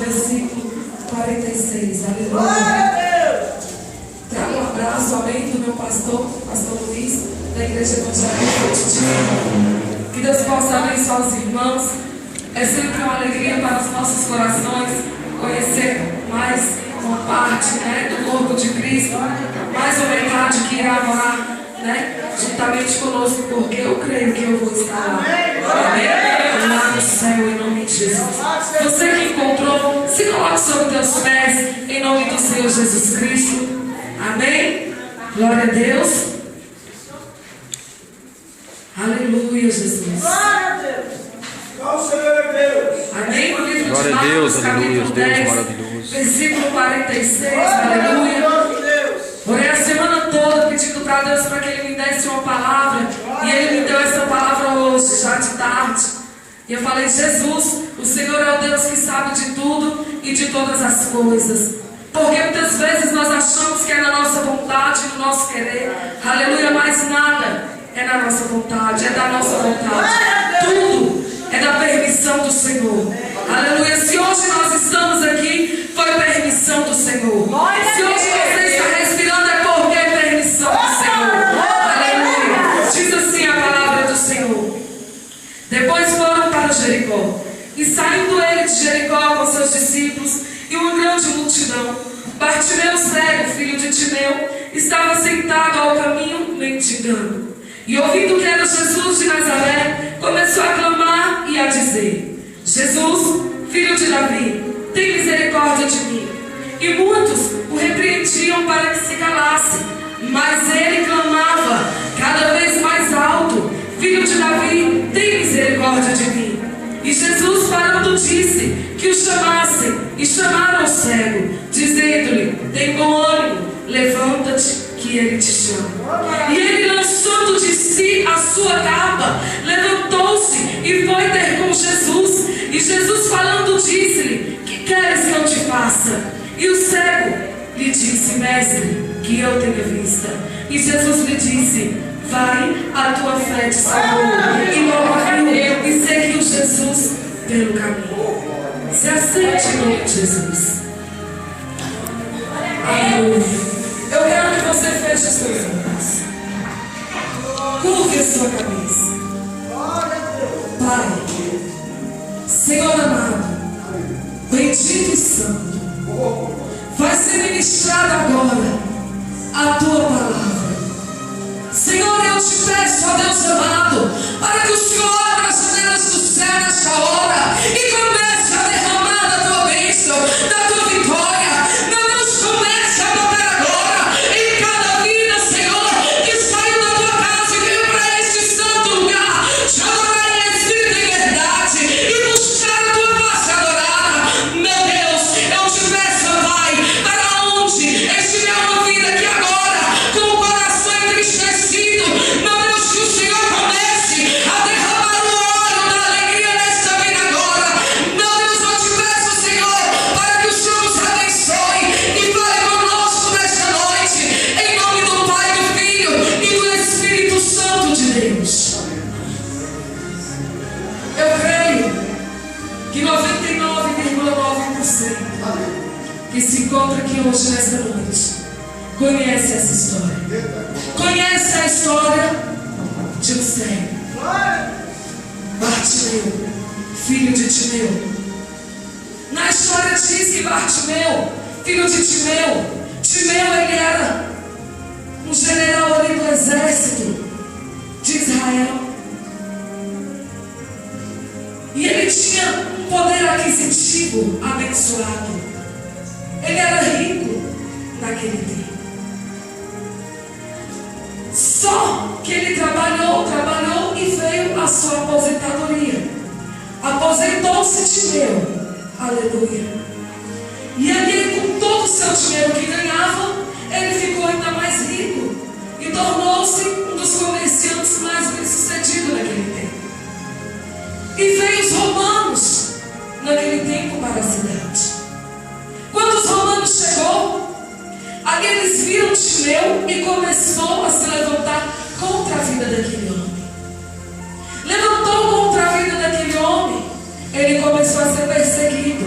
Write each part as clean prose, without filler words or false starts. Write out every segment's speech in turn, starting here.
versículo 46. Aleluia. Trago um abraço, amém, do meu pastor Luiz, da Igreja Evangélica Cotidiana. Que Deus possa abençoar os irmãos. É sempre uma alegria para os nossos corações conhecer mais uma parte, do corpo de Cristo, mais uma metade que irá morar, juntamente conosco, porque eu creio que eu vou estar lá. Amém? Lá no céu, em nome de Jesus. Você que encontrou, se coloque sobre teus pés, em nome do Senhor Jesus Cristo. Amém? Glória a Deus. Aleluia, Jesus. Glória a Deus. O Senhor é Deus. Amém? O livro Glória de a Deus, Marcos, aleluia, capítulo Deus 10, maravilhoso. versículo 46, aleluia. Orei a semana toda pedindo para Deus para que Ele me desse uma palavra. E Ele me deu essa palavra hoje, já de tarde. E eu falei, Jesus, o Senhor é o Deus que sabe de tudo e de todas as coisas. Porque muitas vezes nós achamos que é na nossa vontade, no nosso querer. Aleluia, mas nada é na nossa vontade, é da nossa vontade. Tudo é da permissão do Senhor. Aleluia, se hoje nós estamos aqui, foi permissão do Senhor. Se hoje você está respirando, é porque é permissão do Senhor. Aleluia, diz assim a palavra do Senhor. Depois foram para Jericó. E saindo ele de Jericó com seus discípulos e uma grande multidão, Bartimeu cego, filho de Timeu, estava sentado ao caminho mendigando. E ouvindo que era Jesus de Nazaré, começou a clamar e a dizer: Jesus, filho de Davi, tem misericórdia de mim. E muitos o repreendiam para que se calasse, mas ele clamava cada vez mais alto: Filho de Davi, tem misericórdia de mim. E Jesus, parando, disse que o chamassem, e chamaram o cego, dizendo-lhe: tem bom ânimo, levanta-te, que ele te chama. E ele, lançando de si a sua capa, levantou-se e foi ter com Jesus. E Jesus, falando, disse-lhe: que queres que eu te faça? E o cego lhe disse: mestre, que eu tenha vista. E Jesus lhe disse: vai, a tua fé te salvou. E logo viu e seguiu Jesus pelo caminho. Se aceite em nome de Jesus. Aleluia. Eu quero que você feche os seus olhos. Curve a sua cabeça. Pai, Senhor amado, bendito e santo, vai ser ministrada agora a tua palavra. Senhor, eu te peço, ó Deus amado, para que o Senhor abra as janelas do céu nesta hora e comece a derramar da tua bênção, da tua vitória. Meu Deus, comece a tocar agora em cada vida, Senhor, que saiu da tua casa e veio para este santo lugar, te adorar em espírito e verdade e buscar a tua face adorada. Meu Deus, eu te peço, Pai, para onde estiver uma vida aqui agora, com o coração entristecido, meu Deus, que o Senhor comece a derramar o óleo da alegria nesta vida agora. Meu Deus, eu te peço, Senhor, para que o Senhor nos abençoe e fale conosco nesta noite, em nome do Pai, do Filho e do Espírito Santo de Deus. Eu creio que 99,9% que se encontra aqui hoje nesta noite conhece essa história. Conhece a história de um cego, Bartimeu, filho de Timeu. Na história diz que Bartimeu, filho de Timeu ele era um general ali do exército de Israel. E ele tinha um poder aquisitivo abençoado. Ele era rico naquele tempo. Só que ele trabalhou e veio a sua aposentadoria. Aposentou-se Timeu. Aleluia. E ali, com todo o seu dinheiro que ganhava, ele ficou ainda mais rico e tornou-se um dos comerciantes mais bem-sucedidos naquele tempo. E veio os romanos naquele tempo para a cidade. Quando os romanos chegou, ali eles viram Timeu e começou a se levantar contra a vida daquele homem. Levantou contra a vida daquele homem, ele começou a ser perseguido.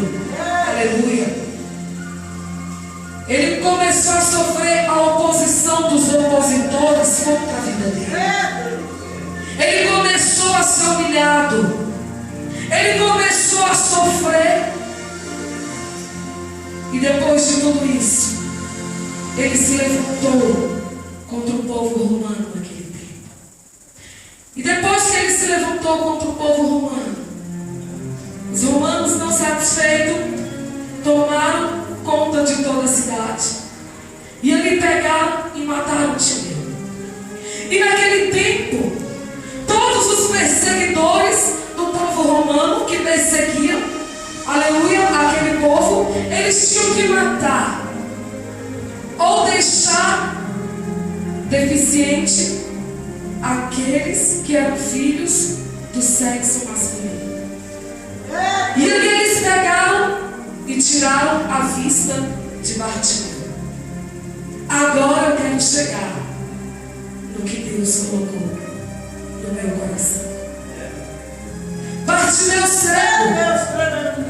Aleluia. Ele começou a sofrer a oposição dos opositores contra a vida dele. Ele começou a ser humilhado. Ele começou a sofrer. E depois de tudo isso, ele se levantou contra o povo romano naquele tempo. E depois que ele se levantou contra o povo romano, os romanos, não satisfeitos, tomaram conta de toda a cidade. E ali pegaram e mataram Timeu. E naquele tempo, todos os perseguidores do povo romano que perseguiam, aleluia, aquele povo, eles tinham que matar ou deixar deficiente aqueles que eram filhos do sexo masculino. E ali eles pegaram e tiraram a vista de Bartimeu. Agora eu quero chegar no que Deus colocou no meu coração. Bartimeu cego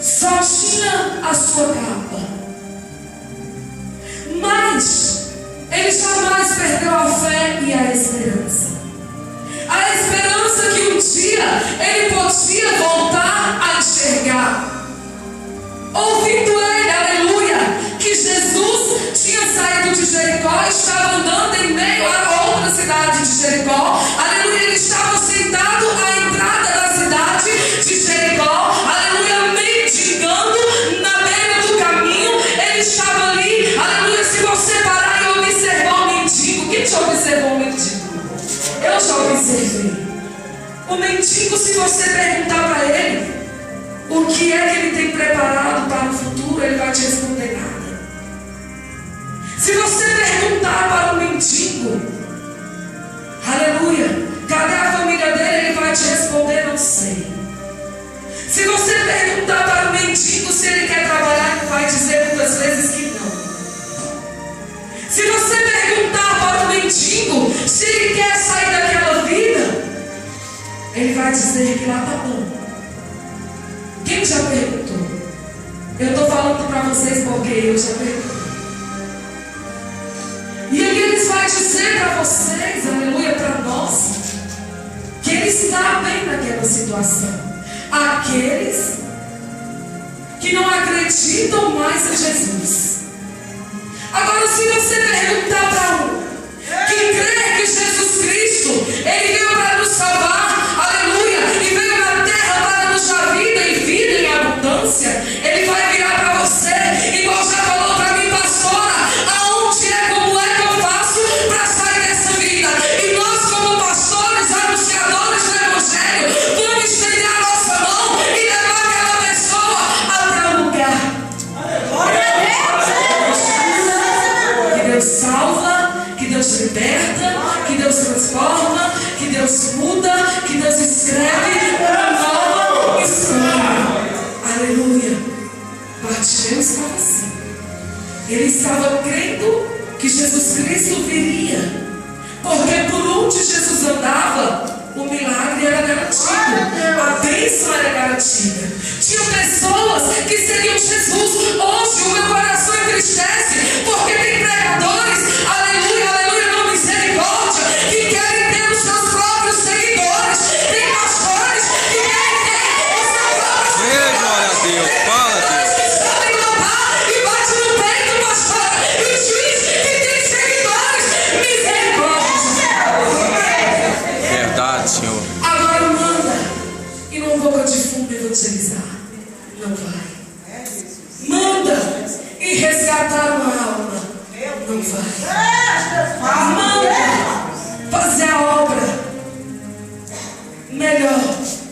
só tinha a sua capa, mas ele jamais perdeu a fé e a esperança. A esperança que um dia ele podia voltar a enxergar. Ouvindo ele, aleluia, que Jesus tinha saído de Jericó e estava andando em meio a outra cidade de Jericó. Aleluia, ele estava sentado à entrada da cidade de Jericó. Aleluia, mendigando na beira do caminho. Ele estava ali, aleluia, se você parar e observar o mendigo. Quem já observou o mendigo? Eu já observei. O mendigo, se você perguntar para ele o que é que ele tem preparado para o futuro, ele vai te responder nada. Se você perguntar para o mendigo, aleluia, cadê a família dele, ele vai te responder, não sei. Se você perguntar para o mendigo se ele quer trabalhar, ele vai dizer muitas vezes que não. Se você perguntar para o mendigo se ele quer sair daquela vida, ele vai dizer que lá está bom. Quem já perguntou? Eu estou falando para vocês porque eu já perguntei. E aí eles vão dizer para vocês, aleluia, para nós, que ele está bem naquela situação. Aqueles que não acreditam mais em Jesus. Agora, se você perguntar para um que crê que Jesus Cristo, ele veio para nos salvar, aleluia, e veio na terra para nos dar vida e vida em abundância, ele vai virar para você, igual já falou para mim, pastora, aonde é, como é que eu faço para sair dessa vida? E nós, como pastores, anunciadores do Evangelho, vamos estender a nossa mão e levar aquela pessoa até o lugar. Que Deus salva, que Deus liberta, que Deus transforma, que Deus muda, que Deus escreve uma nova história. Aleluia. Bartimeu estava assim. Ele estava crendo que Jesus Cristo viria, porque por onde Jesus andava, o milagre era garantido, a bênção era garantida. Tinha pessoas que seguiam Jesus. Hoje o meu coração entristece, porque tem pregadores, aleluia, aleluia, não misericórdia, que querem ter os seus próprios seguidores. Tem pastores que querem ter os seus próprios seguidores. Glória a Deus, fala, Deus. Que sabem louvar e bate no peito, pastor, e diz que tem seguidores. Misericórdia. Verdade, Senhor. Agora manda e não boca de fundo evangelizar. Não vai. Manda e resgatar uma alma. Não vai. Manda fazer a obra melhor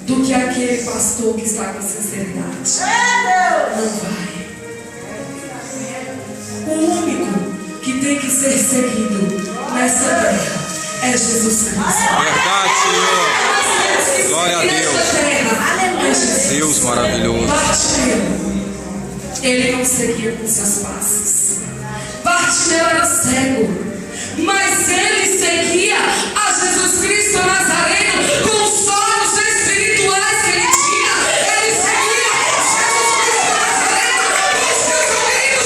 do que aquele pastor que está com sinceridade. Não vai. O único que tem que ser seguido nessa terra é Jesus Cristo. Verdade, Senhor. Glória a Deus. Deus maravilhoso. Bartimeu, ele não seguia com seus passos. Bartimeu era cego, mas ele seguia a Jesus Cristo Nazareno com os olhos espirituais que ele tinha. Ele seguia Jesus Cristo Nazareno com os seus ouvidos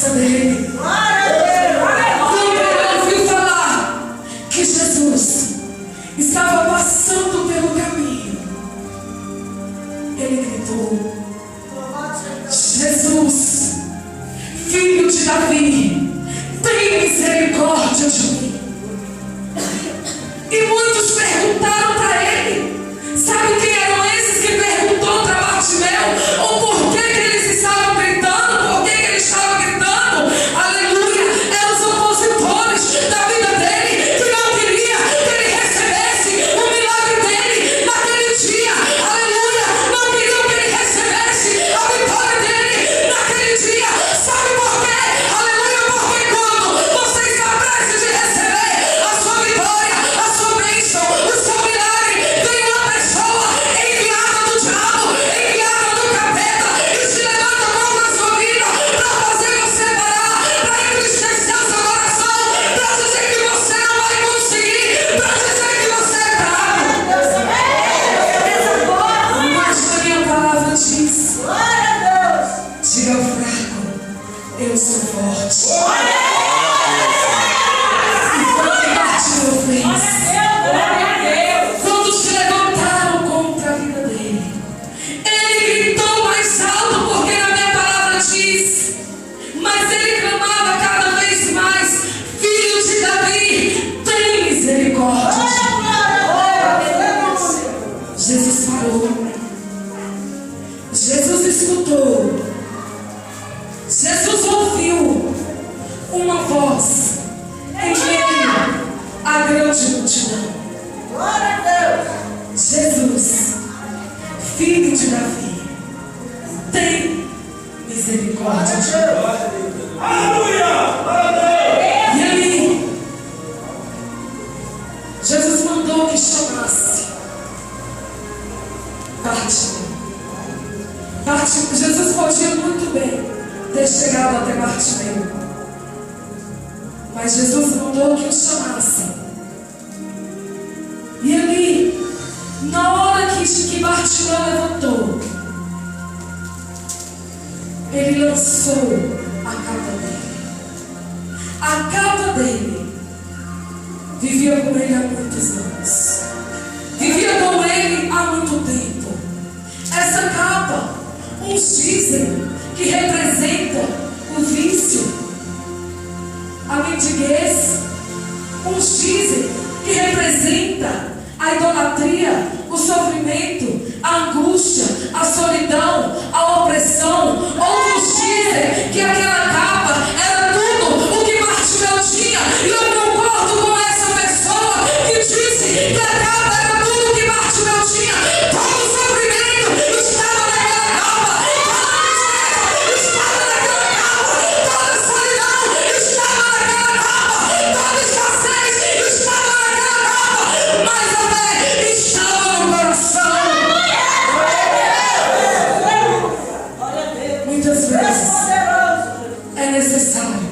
graça dele. Quando ele ouviu falar que Jesus estava passando pelo caminho, ele gritou: Jesus, filho de Davi, tem misericórdia de mim. E muitos perguntaram para ele. Sabe quem eram esses que perguntou para Bartimeu? Ou por que eles estavam gritando? Por que ele estava gritando? Aleluia! Eram os opositores da vida dele, que não queria que ele recebesse o milagre dele naquele dia. Aleluia! Não queriam que ele recebesse a vitória dele naquele dia. Sabe por quê? Aleluia! Porque quando você está prestes de receber a sua vitória, a sua bênção, o seu milagre, vem uma pessoa enviada do diabo, enviada do capeta, e se levanta contra a sua vida para fazer você parar, para entristecer o seu coração, para dizer que você não vai conseguir, para dizer que você é fraco. Mas a minha palavra diz: diga ao fraco, eu sou forte. E quando Bartimeu fez, quando se levantaram contra a vida dele, ele gritou mais alto, porque na minha palavra diz, mas ele clamava cada vez mais: filho de Davi, tem misericórdia. Jesus parou. Jesus escutou. Jesus ouviu uma voz em meio à grande multidão. Jesus, filho de Davi, tem misericórdia de mim. E aí, Jesus mandou que chamasse Bartimeu. Jesus podia muito bem ter chegado até Bartimeu, mas Jesus mandou que o chamasse. E ali, na hora que Bartimeu levantou, ele lançou a capa dele. A capa dele vivia com ele há muitos anos, vivia com ele há muito tempo. Essa capa, uns dizem que representa o vício, a mendiguez. Uns dizem que representa a idolatria, o sofrimento, a angústia, a solidão, a opressão. Outros dizem que aquela capa era tudo o que Bartimeu tinha. E eu concordo com essa pessoa que disse que a capa era tudo o que Bartimeu tinha. Todo o sofrimento estava naquela capa, toda a tristeza estava naquela capa, toda a solidão estava naquela capa, toda a escassez estava naquela capa, mas a fé estava no coração. Muitas vezes é necessário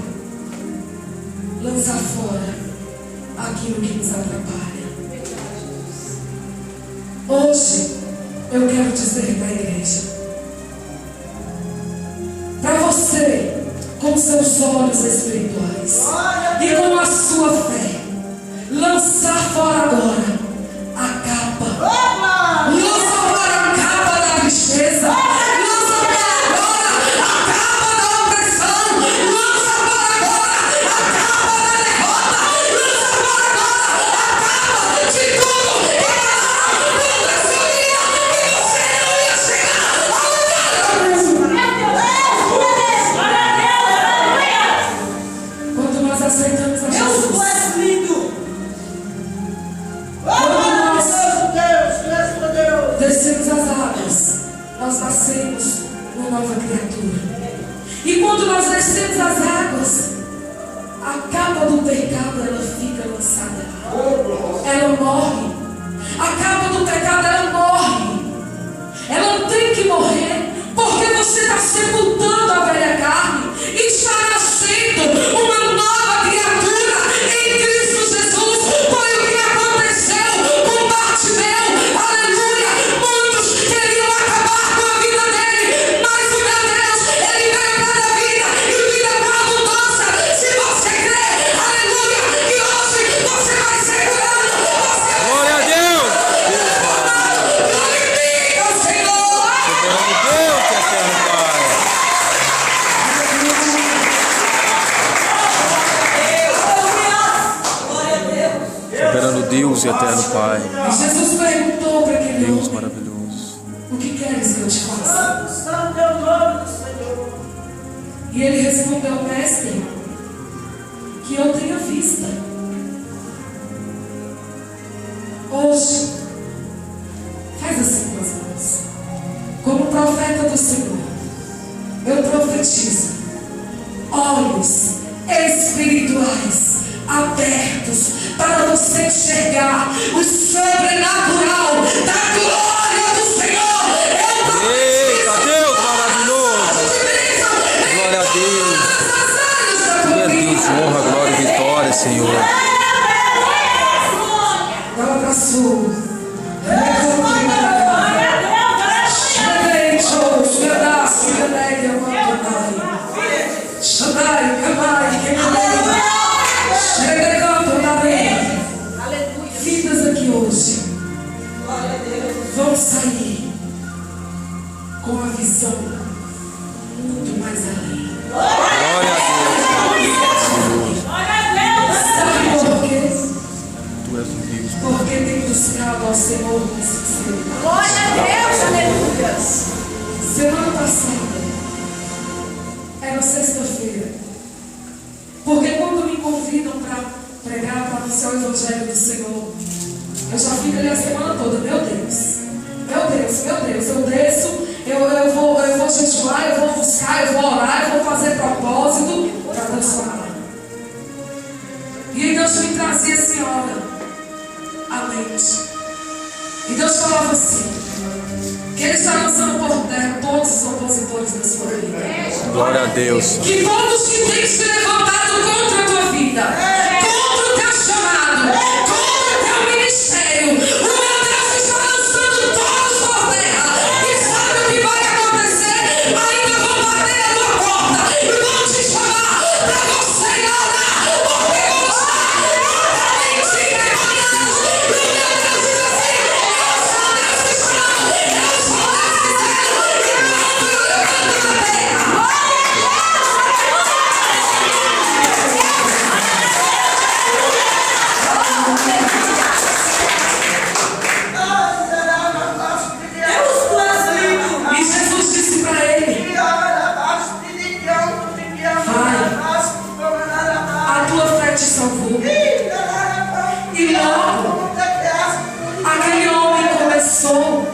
lançar fora aquilo que nos atrapalha. Hoje eu quero dizer para a igreja, para você, com seus olhos espirituais e com a sua fé, lançar fora agora a capa. Lança fora a capa da tristeza. Lança fora agora a capa da opressão. Lança fora agora a capa da derrota. Lança fora agora a capa de tudo que falaram contra a sua vida, que você não ia chegar ao lugar. Quando nós aceitamos a Jesus, descemos as águas, nós nascemos uma nova criatura. E quando nós descemos as águas, a capa do pecado ela fica lançada, ela morre. A capa do pecado ela morre, ela tem que morrer, porque você está sepultando a velha carne e está nascendo uma nova criatura em Cristo Jesus. Foi o que aconteceu com Bartimeu. Aleluia! Muitos queriam acabar com a vida dele, mas o meu Deus, ele veio para a vida e vida para Deus e eterno Pai. E Jesus perguntou para aquele Deus homem: maravilhoso. o que queres que eu te faça? Santo é o nome do Senhor. E ele respondeu: mestre, que eu tenha vista. Hoje, faz assim com as mãos. Como profeta do Senhor, eu profetizo olhos espirituais abertos para você enxergar o sobrenatural da glória do Senhor. Eita, Deus maravilhoso. Glória a Deus. Tu és Deus, honra, glória e vitória, Senhor. Dá para sua. Vidas aqui hoje vão sair com a visão muito mais além. Glória a Deus. Sabe por quê? Tu és um Deus. Porque tem buscado ao Senhor com sinceridade. Glória a Deus, aleluia. Semana passada era sexta-feira. Porque quando me convidam para pregar, para anunciar o Evangelho do Senhor, eu já fico ali a semana toda: meu Deus, meu Deus, meu Deus, eu desço, eu vou jejuar, eu vou buscar, eu vou orar, eu vou fazer propósito para Deus falar. E aí Deus me trazia assim, olha, a mente. E Deus falava assim, que Ele está lançando por terra todos os opositores da sua vida. Glória a Deus. Que todos que têm se levantado contra a tua vida, contra o teu chamado, contra o teu ministério, o meu Deus está lançando todos por terra. E sabe o que vai acontecer? Ainda vão bater a tua porta e vão te chamar para você ir orar, porque você totalmente envergonhado. E o meu Deus diz assim: eu sou Deus te chamando, eu sou Deus dizendo, e pronto, eu levanto na terra. E Jesus disse para ele: a tua fé te salvou. E logo aquele homem começou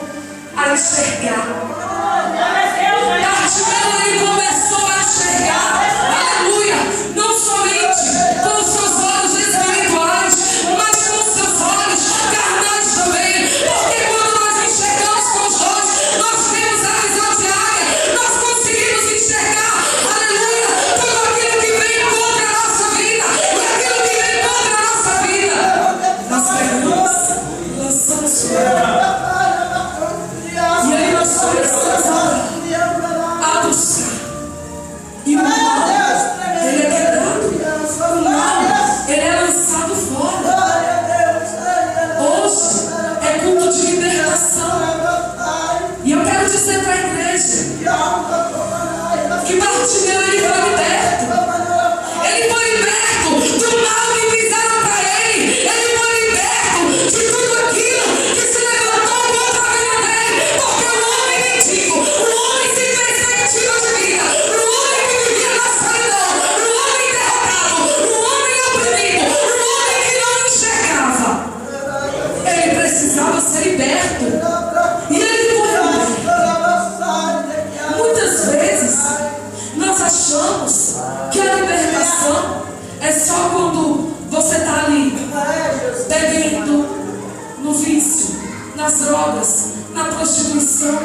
a enxergar. Bartimeu, ele começou a enxergar, aleluia, não somente com os seus olhos espirituais, mas com os seus olhos carnais também. Porque quando nós enxergamos com os olhos, nós temos a visão de águia, nós conseguimos enxergar, aleluia, tudo aquilo que vem contra a nossa vida e aquilo que vem contra a nossa vida. Nós pegamos, lançamos fora. E aí nós começamos a buscar. E o mal, ele é quebrado. O mal, ele é lançado fora. Hoje é culto de libertação. E eu quero dizer para a igreja que Bartimeu, ele foi liberto. Ele foi liberto do mal que fizeram para ele. Ele foi liberto de tudo aquilo que se levantou contra a vida dele. Porque o homem mendigo, o homem sem perspectiva de vida, o homem que vivia na escravidão, o homem derrotado, o homem oprimido, o homem que não enxergava, ele precisava ser liberto. E ele foi liberto. Muitas vezes nós achamos que a libertação é só quando você está ali bebendo, no vício, nas drogas, na prostituição.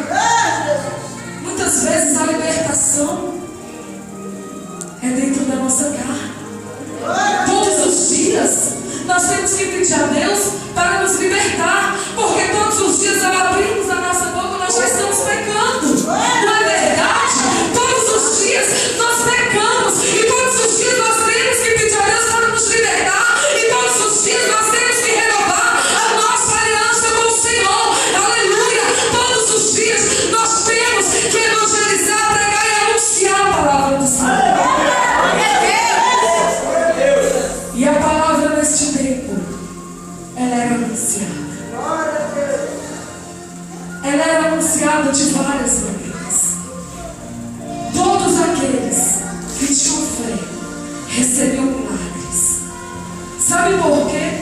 Muitas vezes a libertação é dentro da nossa carne. Todos os dias nós temos que pedir a Deus para nos libertar, porque todos os dias ao abrirmos a nossa boca nós já estamos pecando. Não é verdade? Todos os dias nós pecamos e todos os dias nós temos que pedir a Deus para nos libertar e todos os dias nós temos que renovar a nossa aliança com o Senhor. Aleluia! Todos os dias nós temos que evangelizar, pregar e anunciar a palavra do Senhor. E a palavra neste tempo, ela é recebeu milagres. Sabe por quê?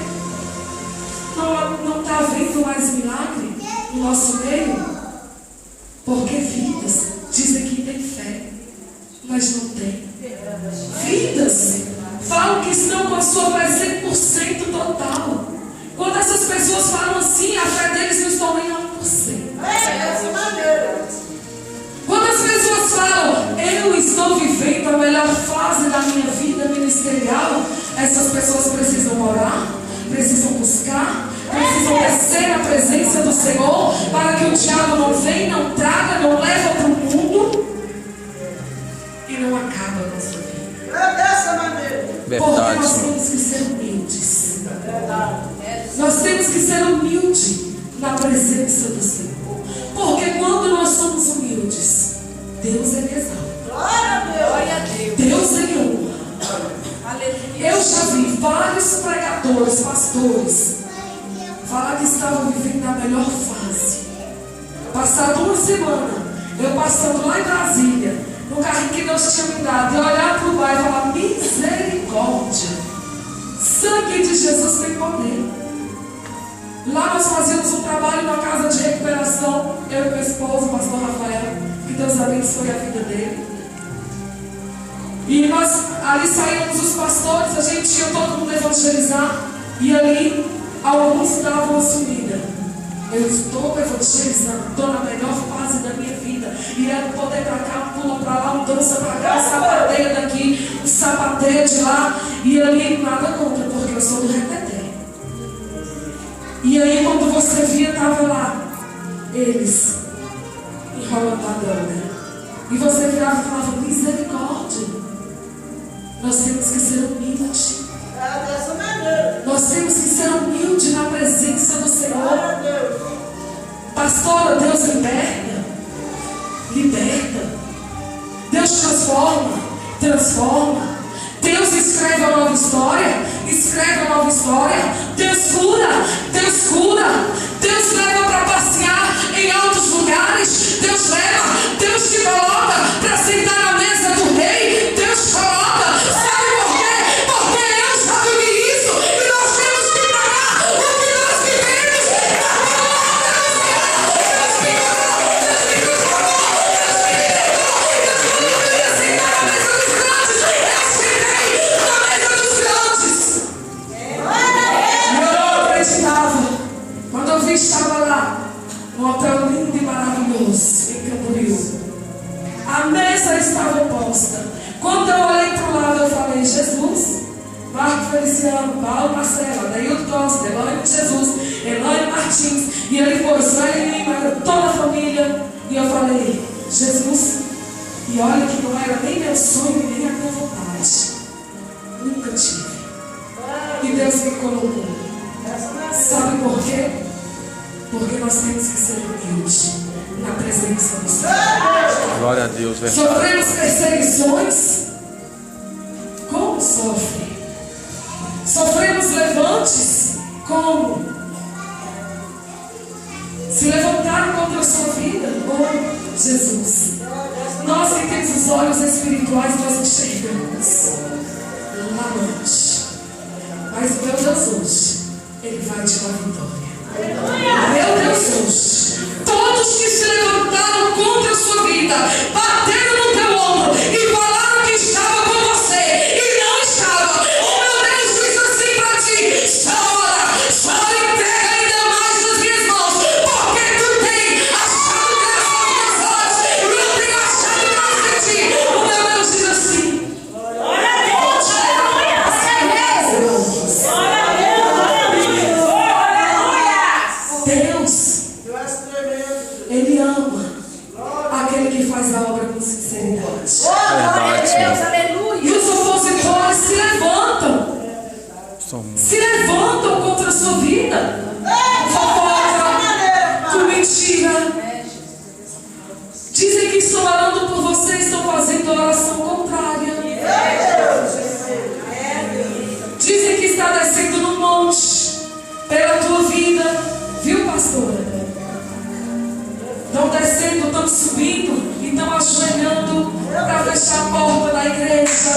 Não está havendo mais milagre no nosso meio? Porque vidas dizem que tem fé, mas não tem. Vidas falam que estão com a sua fé 100% total. Quando essas pessoas falam assim, a fé deles não está nem 1%. Quando as pessoas falam, eu estou vivendo a melhor fase da minha vida ministerial, essas pessoas precisam orar, precisam buscar, precisam descer na presença do Senhor, para que o diabo não venha, não traga, não leva para o mundo e não acaba com a sua vida. Porque nós temos que ser humildes. Nós temos que ser humildes na presença do Senhor. Porque quando nós somos humildes, Deus ele exalta. Deus ele honra. Eu já vi vários pregadores, pastores, falar que estavam vivendo a melhor fase. Passado uma semana, eu passando lá em Brasília, no carrinho que Deus tinha me dado, e olhar para o bar e falar, misericórdia, sangue de Jesus tem poder. Lá nós fazíamos um trabalho na casa de recuperação, eu e meu esposo, o pastor Rafael, que Deus abençoe a vida dele. E nós ali saímos os pastores, a gente ia todo mundo evangelizar, e ali alguns davam a sumida. Eu estou evangelizando, estou na melhor fase da minha vida. E é poder para cá, pula para lá, dança para cá, sapateia daqui, sapateia de lá. E ali nada contra, porque eu sou do reteté. E aí quando você via, estava lá, eles enrolando a droga. E você virava e falava, misericórdia. Nós temos que ser humildes. Nós temos que ser humildes na presença do Senhor. Pastora, Deus liberta. Liberta. Deus transforma. Deus escreve a nova história. Deus cura. Deus leva para passear em altos lugares. Deus te coloca para sentar na mesa do rei. Deus coloca. Sabe por quê? Porque eu já vivi isso. E nós temos que parar o que nós vivemos. Quando eu vi, estava lá, num hotel lindo e maravilhoso, em Camboriú. A mesa estava posta. Quando eu olhei para o lado, eu falei, Jesus, Marco Feliciano, Paulo Marcelo, Dailton Costa, Elaine Jesus, Elaine Martins, e ele foi, Sueli Lima, toda a família. E eu falei, Jesus, e olha que não era nem meu sonho, nem a minha vontade. Nunca tive. E Deus me colocou. Sabe por quê? Porque nós temos que ser humildes na presença do Senhor. Glória a Deus, verdade. Sofremos perseguições. Como sofre? Sofremos levantes. Como? Se levantaram contra a sua vida. Oh, Jesus. Nós que temos os olhos espirituais, nós enxergamos lá longe. Mas o meu Deus hoje, Ele vai te dar vitória. Meu Deus hoje, todos que se levantaram contra a sua vida, bateram no teu ombro e falaram que estava com você e não estava. O meu Deus diz assim para ti: chora, entrega ainda mais nas minhas mãos, porque tu tem achado graça nas minhas olhos e eu tenho achado graça em ti. O meu Deus diz assim: Ele ama aquele que faz a obra com sinceridade. Verdade, Senhor. E os opositores se levantam. Se levantam contra a sua vida. Fofoca, com mentira. Dizem que estão orando por você, estão fazendo oração contrária. Dizem que está descendo no monte pela tua vida. Viu, pastora? Estão descendo, estão subindo e estão ajoelhando para fechar a porta da igreja.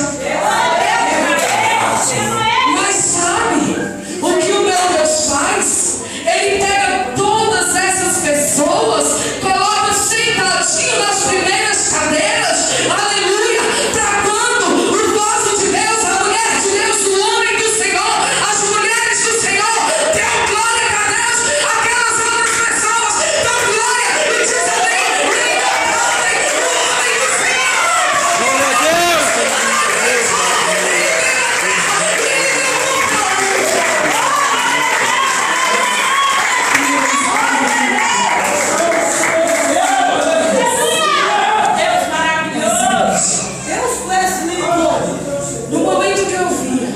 que eu via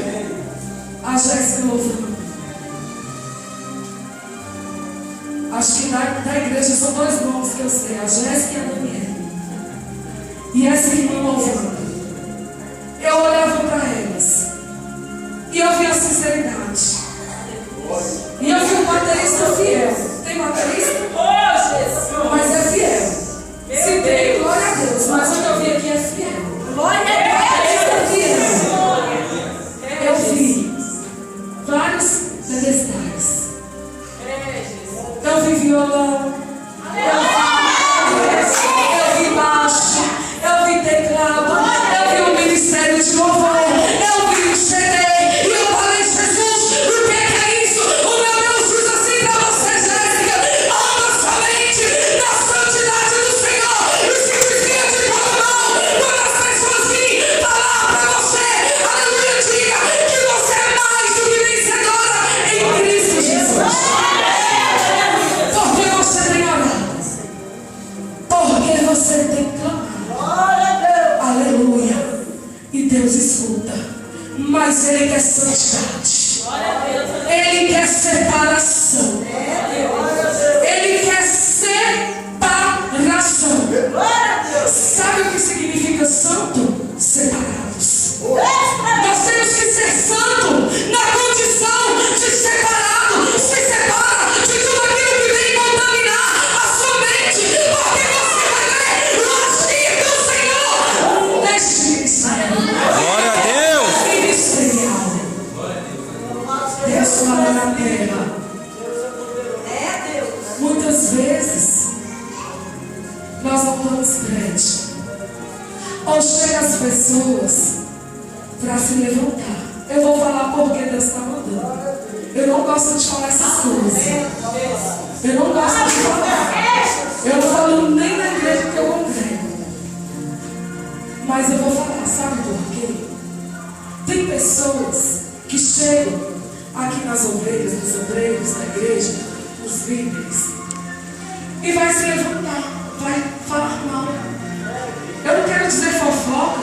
a Jéssica louvando. Acho que da igreja são dois nomes que eu sei, a Jéssica e a Daniela. E essa irmã louvando. Eu olhava para elas e eu via a sinceridade. E eu vi um baterista fiel. Tem baterista? Mas é fiel. Se tem, glória a Deus. Mas o que eu vi aqui é fiel. Glória a Deus. Eu vi vários pedestais. Eu vi violão. Eu vi baixo. Eu vi teclado. Eu vi o ministério de louvor. Eu vi o CD. E eu falei, Jesus, o que é isso? O meu Deus diz assim para você, Jéssica: anda somente na santidade do Senhor. E se desvia de toda mão. Quando as pessoas virem falar para você, aleluia, diga que você é mais do que vencedora em Cristo Jesus. Porque você tem orado. Porque você tem clamado. Aleluia. E Deus escuta. Mas Ele quer santidade. Ele quer separação. Ele quer separação. Sabe o que significa santo? Separados. Nós temos que ser santo na condição de separado. Se separa de tudo aquilo que vem contaminar a sua mente. Porque você vai ver o agir do Senhor neste ministério. Glória a Deus. Ministerial. Deus fala na terra. Muitas vezes nós não damos crédito. Ou chega as pessoas para se levantar. Eu vou falar porque Deus está mandando. Eu não gosto de falar essas coisas. Eu não gosto de falar. Eu não falo nem na igreja que eu congrego. Mas eu vou falar, sabe por quê? Tem pessoas que chegam aqui nas ovelhas, nos obreiros da igreja, os líderes, e vai se levantar, vai falar mal. Eu não quero dizer fofoca,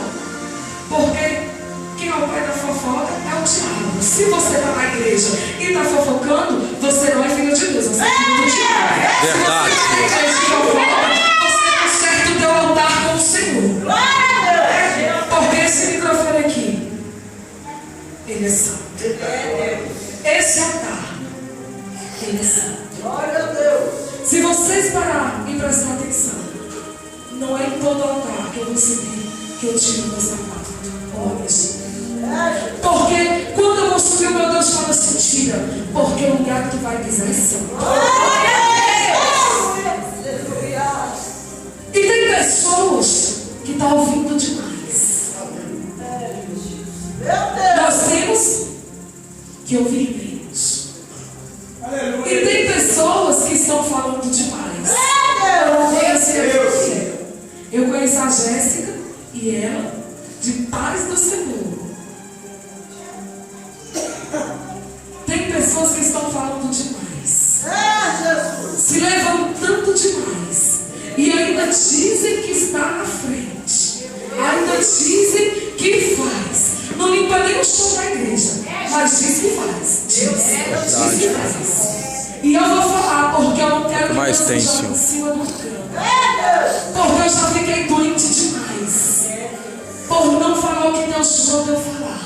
porque quem é o pai da fofoca é o diabo. Se você está na igreja e está fofocando, você não é filho de Deus, você é filho do diabo. Verdade. Se você está na igreja e fofoca, você conserta o teu altar com o Senhor. Porque esse microfone aqui, ele é santo. Esse altar, ele é santo. Se vocês pararem e prestar atenção, não é em todo altar que eu vou subir, que eu tiro meu sapato. Olha, porque quando eu vou subir, o meu Deus fala assim: tira, porque o lugar que tu vai pisar é santo. E tem pessoas que estão ouvindo demais. Nós temos que ouvir menos. E tem pessoas que estão falando demais. Eu conheço a Jéssica e ela de paz do Senhor. Tem pessoas que estão falando demais, se levantando demais, e ainda dizem que está na frente, ainda dizem que faz. Não limpa nem o chão da igreja, mas diz que faz. Diz que faz. E eu vou falar, porque eu não quero que Mais você tem, jogue Senhor. em cima do canto. Porque eu já fiquei doente demais por não falar o que Deus mandou eu falar.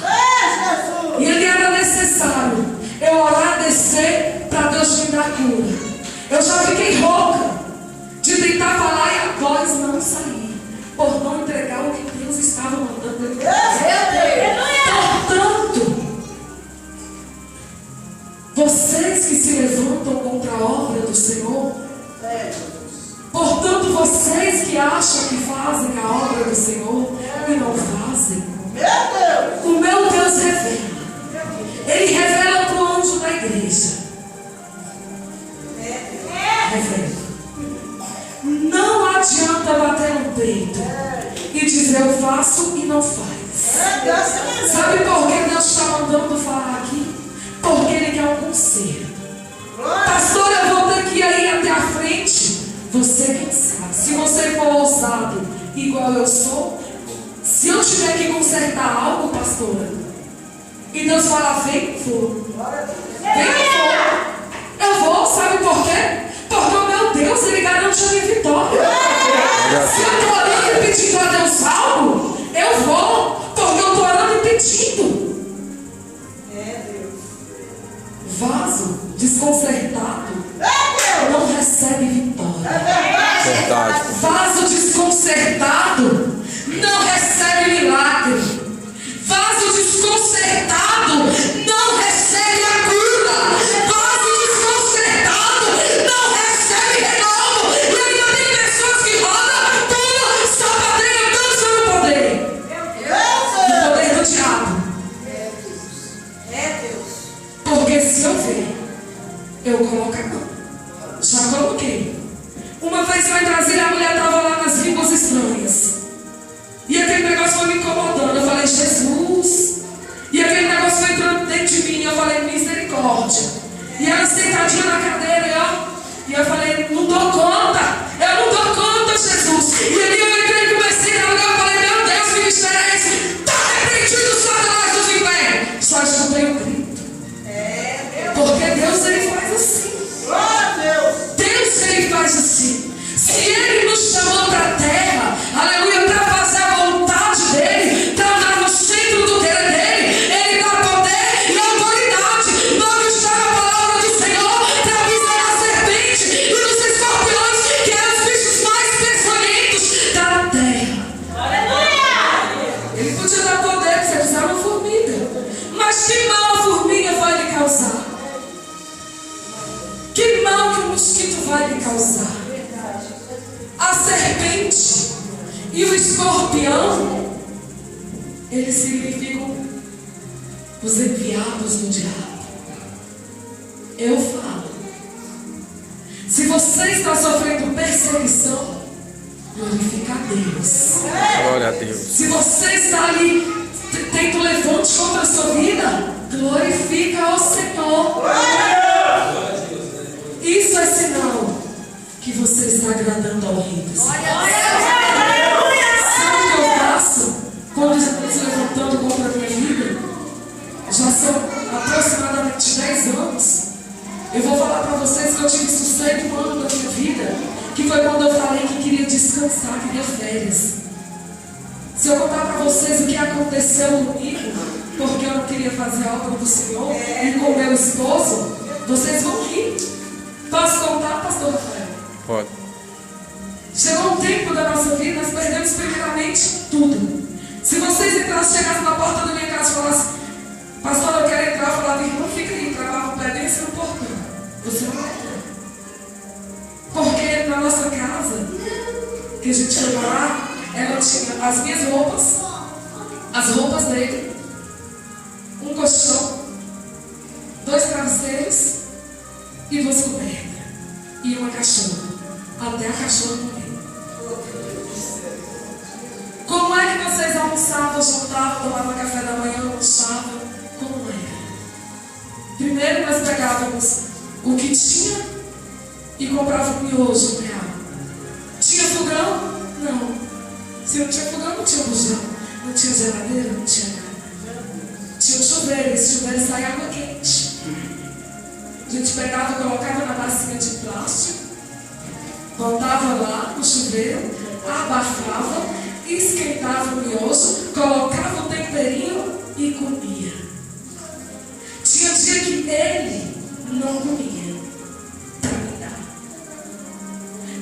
E ele era necessário eu orar, descer, para Deus me dar cura. Eu já fiquei rouca de tentar falar e a voz não sair, por não entregar o que Deus estava mandando eu fazer. Portanto, vocês que se levantam contra a obra do Senhor, portanto, vocês que acham que fazem a obra do Senhor e não fazem, o meu Deus revela. Ele revela para o anjo da igreja. Revela. Não adianta bater no peito e dizer eu faço e não faz. Sabe por que Deus está mandando falar aqui? Porque Ele quer um conselho. Pastor, eu vou ter que ir até a frente. Você quem sabe. Se você for ousado igual eu sou, se eu tiver que consertar algo E Deus fala, vem, vou. Vem, vou. Eu vou, sabe por quê? Porque o meu Deus, Ele garante a minha vitória. Se eu estou orando e pedindo a Deus algo, eu vou, porque eu estou orando e pedindo. Vaso desconcertado não recebe vitória. Verdade. Vaso desconcertado não recebe milagre. Vaso desconcertado não recebe a cura. Vaso desconcertado não recebe renovo. E ainda tem pessoas que rodam, pulam, sapateiam, dançam no poder. No poder do diabo. Porque se eu ver, eu coloco a mão. Já coloquei. Uma vez lá em Brasília, a mulher estava lá nas línguas estranhas. E aquele negócio foi me incomodando. Eu falei, Jesus. E aquele negócio foi entrando dentro de mim. Eu falei, misericórdia. E ela sentadinha na cadeira, e eu falei, não dou conta. Eu não dou conta, Jesus. E ali eu entrei e comecei a lugar. Eu falei, meu Deus, que mistério é esse? Está repreendido, Satanás dos infernos. Só escutei um grito. Porque Deus, Ele faz assim. Deus, Ele faz assim. Se Ele nos chamou para a terra, aleluia, para fazer a vontade dEle, para andar no centro do querer dEle, Ele dá poder e autoridade. Não está na palavra do Senhor para pisar na serpente e nos escorpiões, que eram os bichos mais peçonhentos da terra. Ele podia dar poder para você pisar uma formiga. Mas que mal a formiga vai lhe causar? Que mal que o mosquito vai lhe causar? A serpente e o escorpião, eles significam os enviados do diabo. Eu falo, se você está sofrendo perseguição, glorifica a Deus. Glória a Deus. Se você está ali tendo levante contra a sua vida, glorifica ao Senhor. Isso é sinal que você está agradando ao Rei dos Céus. Sabe o que eu faço quando estou se levantando contra a minha vida? Já são aproximadamente 10 anos. Eu vou falar para vocês que eu tive sucesso um ano da minha vida, que foi quando eu falei que queria descansar, queria férias. Se eu contar para vocês o que aconteceu comigo, porque eu não queria fazer a obra do Senhor e com meu esposo, vocês vão rir. Posso contar, pastor Rafael? Pode. Chegou um tempo da nossa vida, nós perdemos primeiramente tudo. Se vocês chegassem na porta da minha casa e falassem, pastor, eu quero entrar, eu falava, irmão, fica aí, travava o pé desse no portão. Você não vai entrar. Porque na nossa casa, que a gente foi morar, ela tinha as minhas roupas, as roupas dele, um colchão, 2 travesseiros e 2 cobertas. E uma cachorra. Até a cachorra morrer. Como é que vocês almoçavam, jantavam, tomavam café da manhã, almoçavam? Como era? Primeiro nós pegávamos o que tinha e comprávamos miojo real. Tinha fogão? Não. Se não tinha fogão, não tinha bujão. Não tinha geladeira, não tinha nada. Tinha um chuveiro, esse chuveiro saía água quente. A gente pegava, colocava na bacia de plástico, botava lá no chuveiro, abafava, esquentava o miojo, colocava o temperinho e comia. Tinha dia que ele não comia para me dar.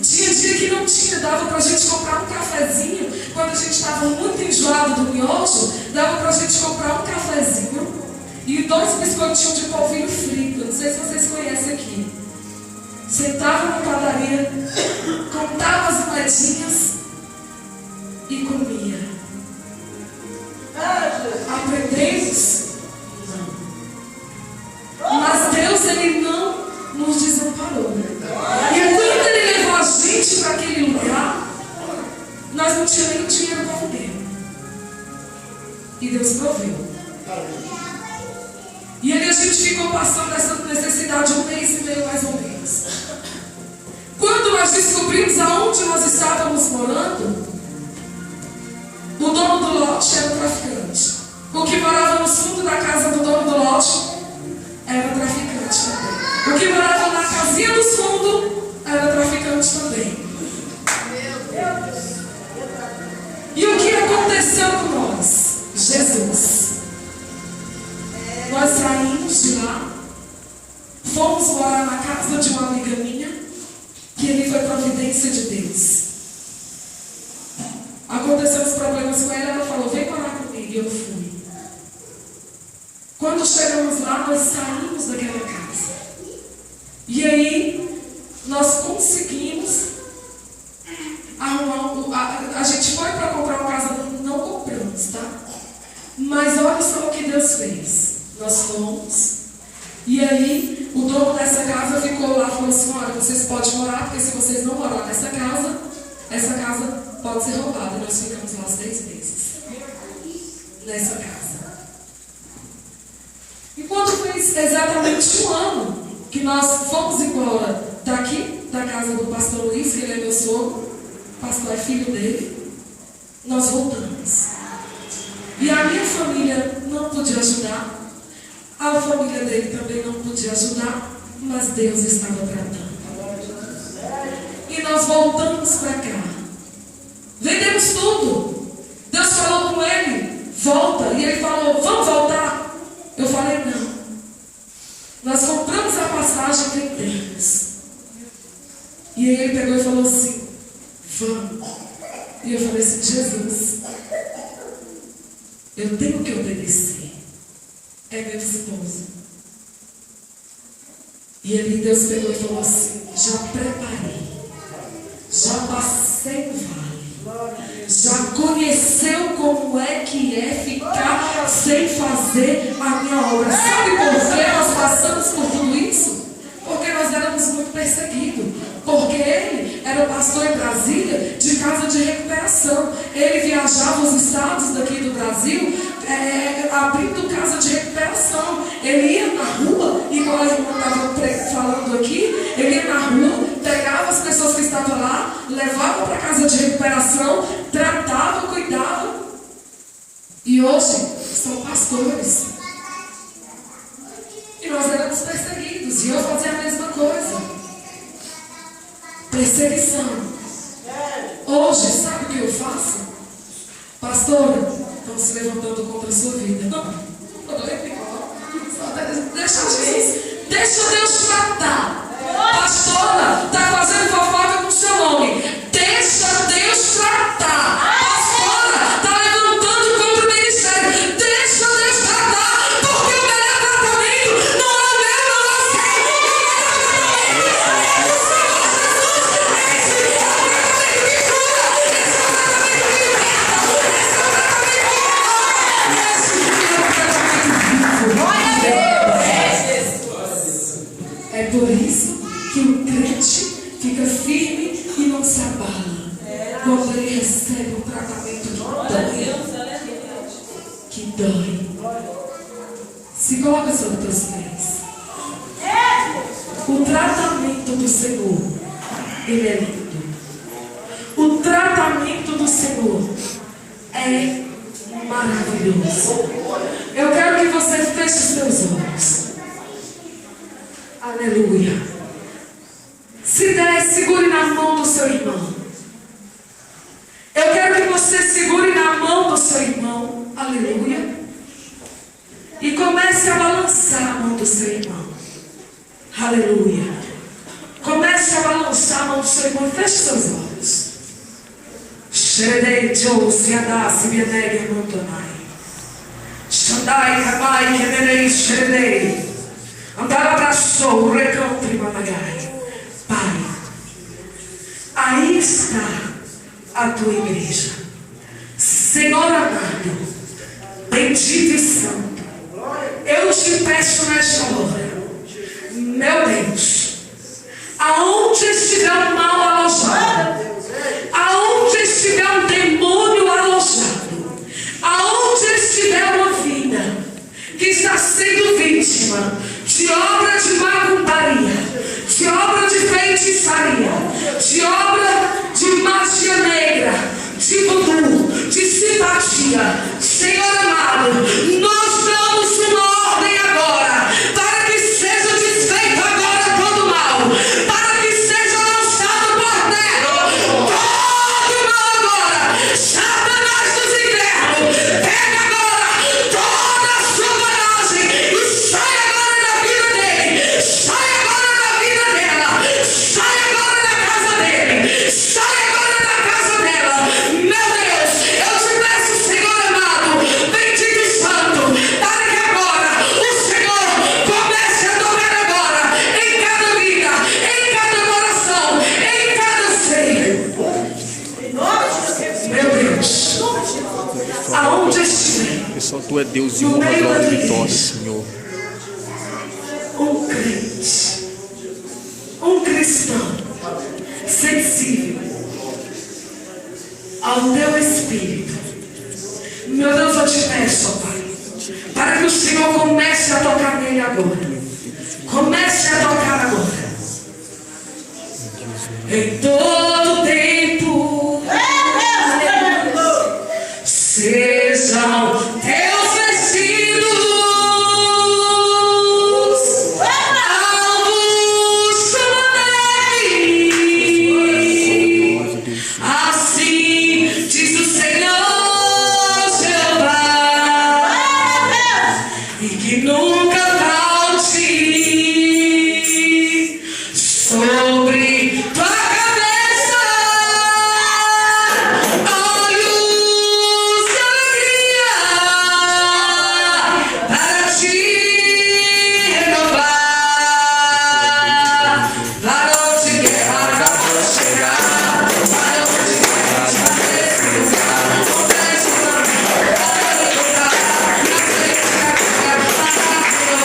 Tinha dia que não tinha, dava para a gente comprar um cafezinho. Quando a gente estava muito enjoado do miojo, dava para a gente comprar um cafezinho e 2 biscoitinhos de polvilho frito. Não sei se vocês conhecem aqui. Sentava na padaria, contava as moedinhas e comia. Aprendemos? Não. Mas Deus, Ele não nos desamparou. E quando Ele levou a gente para aquele lugar, nós não tínhamos nem dinheiro para comer. E Deus proveu. E ali a gente ficou passando essa necessidade 1 mês e meio mais ou menos. Quando nós descobrimos aonde nós estávamos morando, o dono do lote era um traficante. O que morava no fundo da casa do Nós saímos de lá, fomos morar na casa de uma amiga minha, que ali foi providência de Deus. Aconteceram os problemas com ela falou, vem morar comigo, e eu fui. Quando chegamos lá, nós saímos daquela casa. E aí, nós conseguimos arrumar, a gente foi para comprar uma casa, não compramos, tá? Mas olha só o que Deus fez. Nós fomos, e aí o dono dessa casa ficou lá e falou assim, olha, vocês podem morar, porque se vocês não morar nessa casa, essa casa pode ser roubada. Nós ficamos lá 6 meses nessa casa. E quando fez exatamente 1 ano que nós fomos embora daqui, da casa do pastor Luiz, que ele é meu sogro, o pastor é filho dele, nós voltamos. E a minha família não podia ajudar, a família dele também não podia ajudar, mas Deus estava tratando. E nós voltamos para cá. Vendemos tudo. Deus falou com ele, volta. E ele falou, vamos voltar? Eu falei, não. Nós compramos a passagem e vendemos. E aí ele pegou e falou assim, vamos. E eu falei assim, Jesus, eu tenho que obedecer. É meu esposo. E ali Deus pegou e falou assim, já preparei, já passei o vale, já conheceu como é que é ficar sem fazer a minha obra. Sabe por que nós passamos por tudo isso? Porque nós éramos muito perseguidos. Porque ele era pastor em Brasília de casa de recuperação. Ele viajava os estados daqui do Brasil, abrindo casa de recuperação. Ele ia na rua, igual a irmã estava falando aqui, ele ia na rua, pegava as pessoas que estavam lá, levava para casa de recuperação, tratava, cuidava. E hoje são pastores. E nós éramos perseguidos. E eu fazia a mesma coisa. Perseguição. Hoje, sabe o que eu faço? Pastora, estão se levantando contra a sua vida. Deixa Deus tratar. Pastora, está fazendo fofoca com o seu nome. Deixa Deus tratar. Pastora, está levantando contra o ministério. Deixa Deus tratar. Porque o melhor tratamento não é o meu, não é o É por isso que o crente fica firme e não se abala quando ele recebe um tratamento que dói. Se coloca sobre os teus pés. O tratamento do Senhor, ele é lindo. O tratamento do Senhor é maravilhoso. Eu quero que você feche os seus olhos. Aleluia. Se der, segure na mão do seu irmão. Eu quero que você segure na mão do seu irmão. Aleluia. E comece a balançar a mão do seu irmão. Aleluia. Comece a balançar a mão do seu irmão. Feche seus olhos. Xeredei, Jose, Adassi, Bieneg, Montonai. Xandai, Rabai, Kemerei, Xeredei. Andar abraçou o recanto e managai. Pai, aí está a tua igreja. Senhor amado, bendito e santo, eu te peço nesta hora, meu Deus, aonde estiver um mal alojado, aonde estiver um demônio alojado, aonde estiver uma vida que está sendo vítima de obra de macumbaria, de obra de feitiçaria, de obra de magia negra, de voodoo, de simpatia, Senhor amado, nós damos uma ordem agora, para que seja desfeito agora todo mal, para que seja lançado por terra todo mal agora. Satanás dos infernos, pega agora toda a sua coragem Deus de honra, glória e vitória, Senhor. Um crente, um cristão sensível ao teu espírito. Meu Deus, eu te peço, ó Pai, para que o Senhor comece a tocar nele agora. Comece a tocar agora. Em todo tempo sejam teus vestidos alvos como assim diz o Senhor Jeová, e que nunca falte sobre tua cabeça olhos de alegria para te renovar. Varão de guerra acabou de chegar, varão de guerra está nesse lugar. Confesse o nome, para lutar, na frente da guerra, para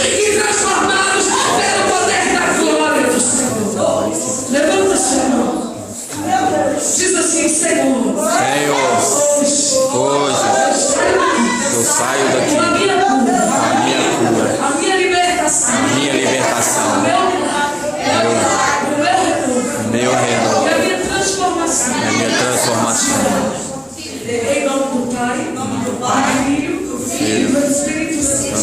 e transformados pelo poder da glória do Senhor. Levanta, Senhor. Diz assim, Senhor. Hoje eu saio daqui Com a minha cura. a minha cura, A minha libertação. a minha libertação, O meu retorno. meu renovo, E a minha transformação. a minha transformação. Em nome do Pai, do Filho e do Espírito Santo.